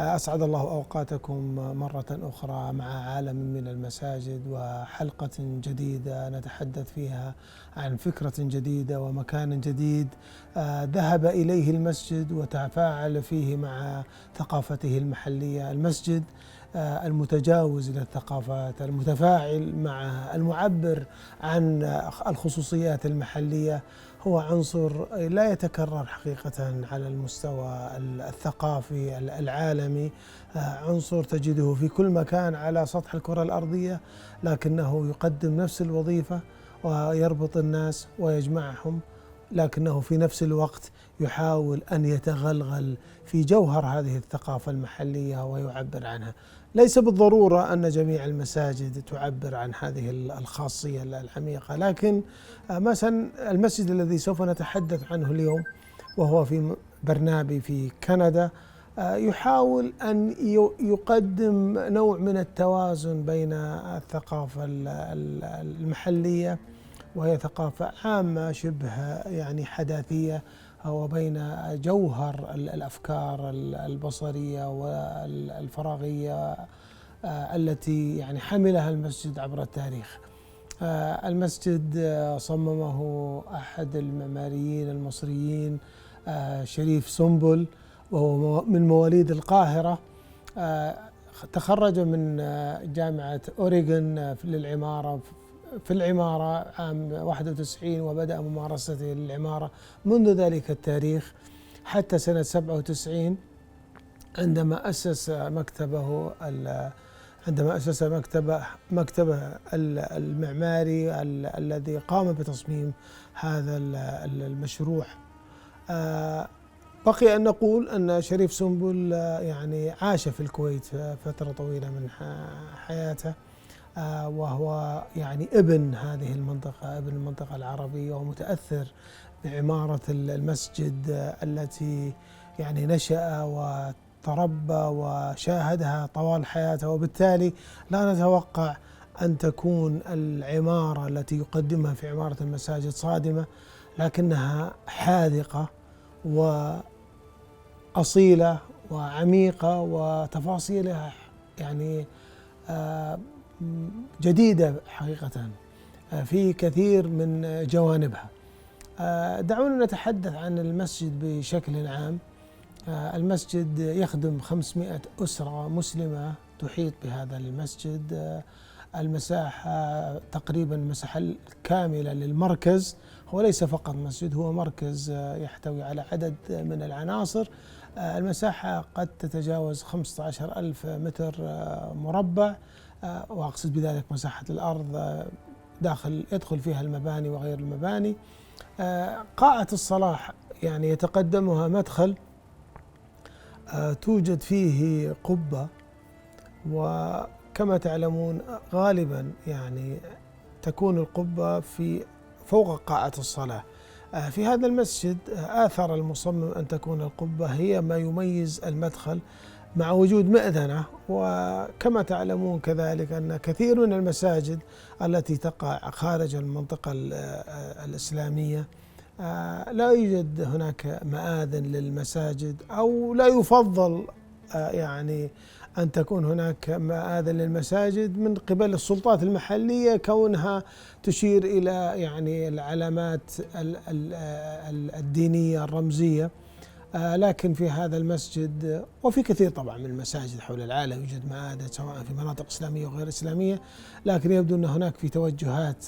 أسعد الله أوقاتكم مرة أخرى مع عالم من المساجد وحلقة جديدة نتحدث فيها عن فكرة جديدة ومكان جديد ذهب إليه المسجد وتفاعل فيه مع ثقافته المحلية. المسجد المتجاوز للثقافات، المتفاعل معها، المعبر عن الخصوصيات المحلية، هو عنصر لا يتكرر حقيقة على المستوى الثقافي العالمي، عنصر تجده في كل مكان على سطح الكرة الأرضية، لكنه يقدم نفس الوظيفة ويربط الناس ويجمعهم، لكنه في نفس الوقت يحاول أن يتغلغل في جوهر هذه الثقافة المحلية ويعبر عنها. ليس بالضرورة أن جميع المساجد تعبر عن هذه الخاصية العميقة، لكن مثلا المسجد الذي سوف نتحدث عنه اليوم وهو في برنابي في كندا يحاول أن يقدم نوع من التوازن بين الثقافة المحلية، وهي ثقافة عامة شبه يعني حداثية، وبين جوهر الأفكار البصرية والفراغية التي يعني حملها المسجد عبر التاريخ. المسجد صممه أحد المعماريين المصريين شريف سنبل، وهو من مواليد القاهرة. تخرج من جامعة أوريغون في العمارة عام 91، وبدأ ممارسته للعمارة منذ ذلك التاريخ حتى سنة 97 عندما أسس مكتبه المعماري الذي قام بتصميم هذا المشروع. بقي أن نقول أن شريف سنبل يعني عاش في الكويت فترة طويلة من حياته، وهو يعني ابن هذه المنطقة، ابن المنطقة العربية، ومتأثر بعمارة المسجد التي يعني نشأ وتربى وشاهدها طوال حياته، وبالتالي لا نتوقع أن تكون العمارة التي يقدمها في عمارة المساجد صادمة، لكنها حاذقة وأصيلة وعميقة، وتفاصيلها يعني جديدة حقيقة في كثير من جوانبها. دعونا نتحدث عن المسجد بشكل عام. المسجد يخدم 500 أسرة مسلمة تحيط بهذا المسجد. المساحة تقريبا مساحة كاملة للمركز، هو ليس فقط مسجد، هو مركز يحتوي على عدد من العناصر. المساحة قد تتجاوز 15,000 متر مربع، وأقصد بذلك مساحة الأرض يدخل فيها المباني وغير المباني. قاعة الصلاة يعني يتقدمها مدخل توجد فيه قبة، وكما تعلمون غالبا يعني تكون القبة فوق قاعة الصلاة. في هذا المسجد آثر المصمم أن تكون القبة هي ما يميز المدخل، مع وجود مأذنة. وكما تعلمون كذلك أن كثير من المساجد التي تقع خارج المنطقة الإسلامية لا يوجد هناك مآذن للمساجد، أو لا يفضل يعني أن تكون هناك مآذن للمساجد من قبل السلطات المحلية، كونها تشير إلى يعني العلامات الدينية الرمزية. لكن في هذا المسجد وفي كثير طبعا من المساجد حول العالم يوجد مآذن، سواء في مناطق إسلامية وغير إسلامية، لكن يبدو أن هناك في توجهات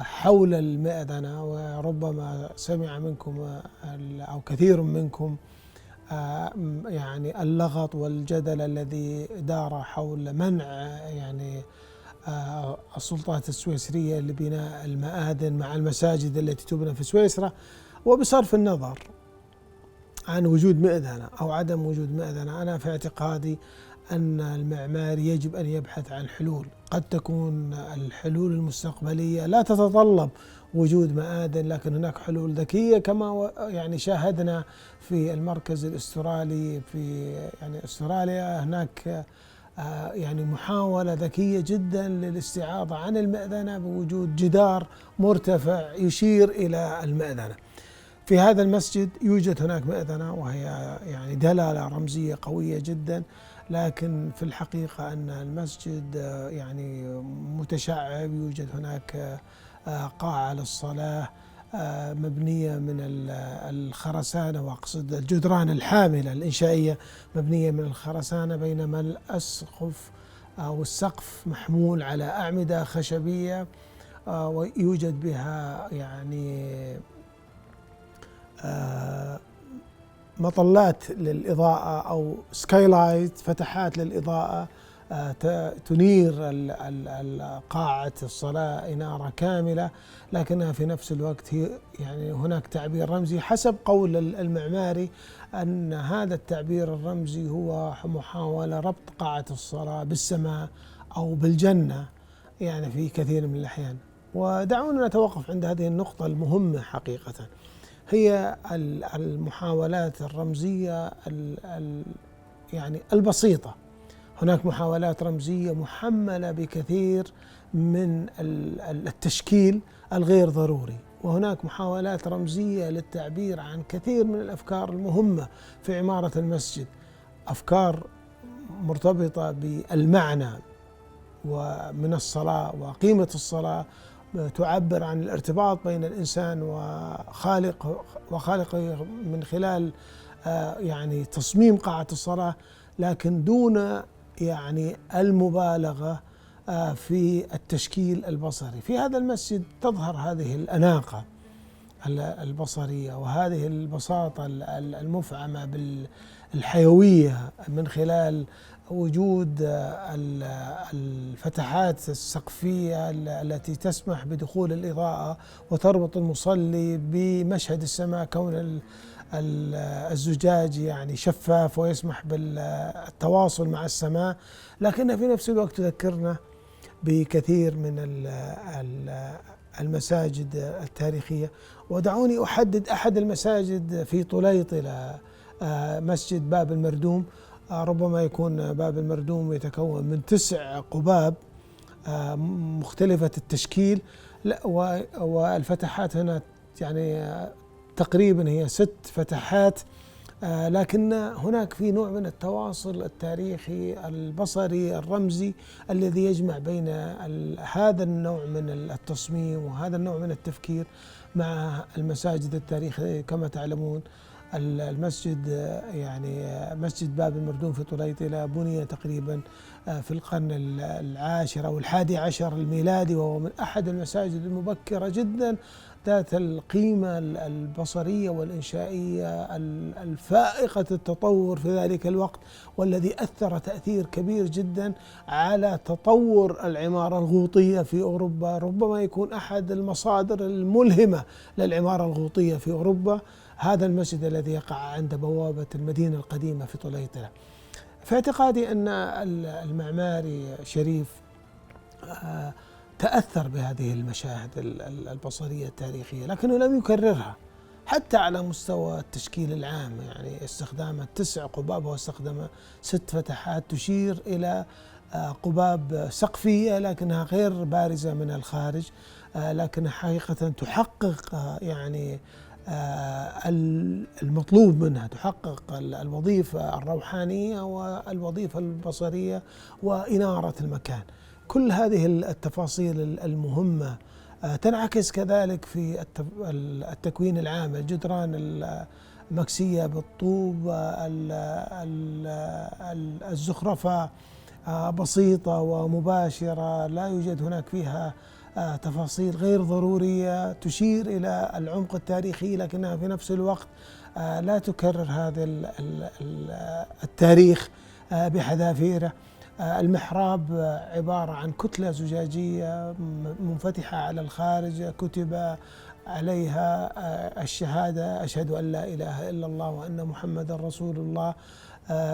حول المأذنة. وربما سمع منكم أو كثير منكم يعني اللغط والجدل الذي دار حول منع يعني السلطات السويسرية لبناء المآذن مع المساجد التي تبنى في سويسرا، وبصرف النظر عن وجود مأذنة أو عدم وجود مأذنة، أنا في اعتقادي أن المعماري يجب أن يبحث عن حلول. قد تكون الحلول المستقبلية لا تتطلب وجود مآذن، لكن هناك حلول ذكية، كما يعني شاهدنا في المركز الأسترالي في يعني أستراليا. هناك يعني محاولة ذكية جدا للاستعاضة عن المأذنة بوجود جدار مرتفع يشير إلى المأذنة. في هذا المسجد يوجد هناك مئذنة، وهي يعني دلالة رمزية قوية جدا، لكن في الحقيقة أن المسجد يعني متشعب. يوجد هناك قاعة للصلاة مبنية من الخرسانة، وأقصد الجدران الحاملة الإنشائية مبنية من الخرسانة، بينما الأسقف أو السقف محمول على أعمدة خشبية، ويوجد بها يعني مطلات للإضاءة أو سكايلايت، فتحات للإضاءة تنير قاعة الصلاة إنارة كاملة، لكنها في نفس الوقت هي يعني هناك تعبير رمزي حسب قول المعماري أن هذا التعبير الرمزي هو محاولة ربط قاعة الصلاة بالسماء أو بالجنة يعني في كثير من الأحيان. ودعونا نتوقف عند هذه النقطة المهمة حقيقة، هي المحاولات الرمزية يعني البسيطة. هناك محاولات رمزية محملة بكثير من التشكيل الغير ضروري، وهناك محاولات رمزية للتعبير عن كثير من الأفكار المهمة في عمارة المسجد، أفكار مرتبطة بالمعنى ومن الصلاة وقيمة الصلاة، تعبر عن الارتباط بين الإنسان وخالقه من خلال يعني تصميم قاعة الصلاة، لكن دون يعني المبالغة في التشكيل البصري. في هذا المسجد تظهر هذه الأناقة البصرية وهذه البساطة المفعمة بالحيوية من خلال وجود الفتحات السقفية التي تسمح بدخول الإضاءة وتربط المصلي بمشهد السماء، كون الزجاج يعني شفاف ويسمح بالتواصل مع السماء، لكنها في نفس الوقت تذكرنا بكثير من المساجد التاريخية. ودعوني أحدد أحد المساجد في طليطلة، مسجد باب المردوم. ربما يكون باب المردوم يتكون من 9 قباب مختلفة التشكيل، والفتحات هنا يعني تقريبا هي 6 فتحات، لكن هناك في نوع من التواصل التاريخي البصري الرمزي الذي يجمع بين هذا النوع من التصميم وهذا النوع من التفكير مع المساجد التاريخية. كما تعلمون المسجد يعني مسجد باب المردوم في طليطلة بني تقريبا في القرن العاشر أو ال11 الميلادي، وهو من أحد المساجد المبكرة جدا ذات القيمة البصرية والإنشائية الفائقة التطور في ذلك الوقت، والذي أثر تأثير كبير جدا على تطور العمارة الغوطية في أوروبا. ربما يكون أحد المصادر الملهمة للعمارة الغوطية في أوروبا هذا المسجد الذي يقع عند بوابة المدينة القديمة في طليطلة. في اعتقادي أن المعماري شريف تأثر بهذه المشاهد البصرية التاريخية، لكنه لم يكررها حتى على مستوى التشكيل العام، يعني استخدام 9 قباب واستخدام 6 فتحات تشير إلى قباب سقفية لكنها غير بارزة من الخارج، لكنها حقيقة تحقق يعني المطلوب منها، تحقق الوظيفة الروحانية والوظيفة البصرية وإنارة المكان. كل هذه التفاصيل المهمة تنعكس كذلك في التكوين العام، الجدران المكسية بالطوب، الزخرفة بسيطة ومباشرة، لا يوجد هناك فيها تفاصيل غير ضرورية تشير إلى العمق التاريخي، لكنها في نفس الوقت لا تكرر هذا التاريخ بحذافيره. المحراب عبارة عن كتلة زجاجية منفتحة على الخارج كتب عليها الشهادة أشهد أن لا إله إلا الله وأن محمدا رسول الله.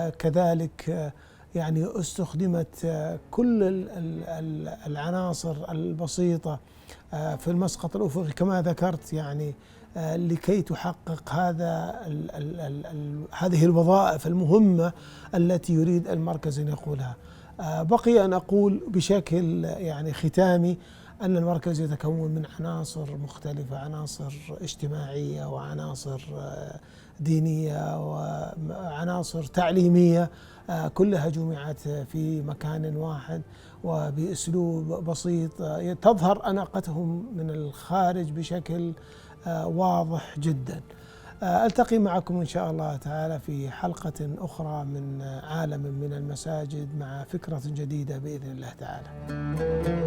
كذلك يعني استخدمت كل العناصر البسيطة في المسقط الأفقي كما ذكرت، يعني لكي تحقق هذه الوظائف المهمة التي يريد المركز أن يقولها. بقي أن أقول بشكل يعني ختامي أن المركز يتكون من عناصر مختلفة، عناصر اجتماعية وعناصر دينية وعناصر تعليمية، كلها جمعت في مكان واحد وبأسلوب بسيط تظهر أناقتهم من الخارج بشكل واضح جدا. ألتقي معكم إن شاء الله تعالى في حلقة أخرى من عالم من المساجد مع فكرة جديدة بإذن الله تعالى.